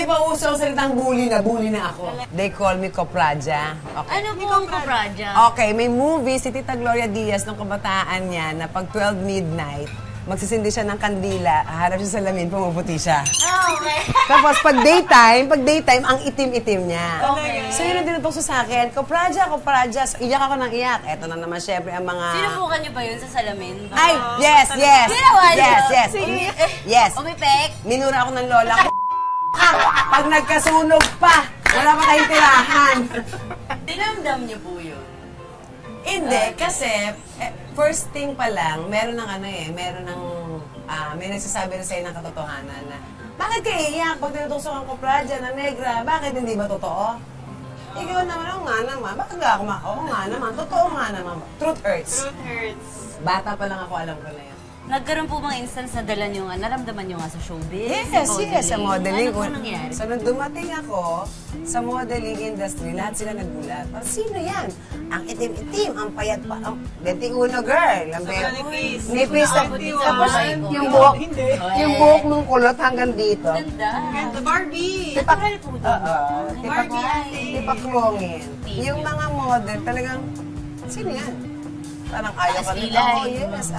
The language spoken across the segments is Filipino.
hindi pa uso ang salitang bully na ako. They call me Copraja. Okay. Ano po ang Copraja? Okay, may movie si Tita Gloria Diaz nung kabataan niya na pag 12 midnight, magsisindi siya ng kandila, haharap siya sa salamin, pumuputi siya. Ah, okay. Tapos pag daytime, ang itim-itim niya. Okay. So yun ang tinutokso sa akin, Copraja. So, iyak ako ng iyak. Eto na naman syempre ang mga... Sinubukan niyo ba yun sa salamin? Ay, yes. Ginawa niyo? Yes. Yes. Umipek? Minura ako ng lola ko. Pag nagkasunog pa, wala pa tayong tirahan. Dinamdam niyo po yun? Hindi, kasi first thing pa lang, meron may nagsasabi na sa'yo ng katotohanan na, bakit ka iiyak pag tinutuksokan ko Praja na negra? Bakit hindi ba totoo? Ikaw naman, oo nga naman. Bakit nga ako oo nga naman. Totoo nga naman. Truth hurts. Truth hurts. Bata pa lang ako, alam ko na yan. Nagkaroon po mga instance na dala niyo nga, naramdaman niyo nga sa showbiz? Yes, sa modeling. Ano po nangyari? So, nung dumating ako sa modeling industry, lahat sila nagulat. Sino yan? Ang itim-itim, ang payat pa, ang 21 girl. Ang Nipis. nipis. Tapos, Ay, yung buhok mong kulot hanggang dito. Ganda. Ganda, Barbie. Natural po din. Oo. Barbie ate. Tipaklongin. Yung mga model, talagang, sino yan? Parang ayaw ka rin. Ilay. Oo, yes.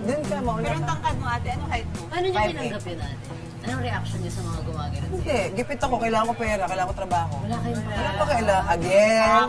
Dun ka, mauna Pero ang ka. tangkad mo ate, ano height mo? Paano niyo 5'8". tinanggap yun ate? Anong reaction niyo sa mga gumagano? Hindi, gipit ako. Kailangan ko pera, kailangan ko trabaho. Wala kayong Wala pa kailangan. Again.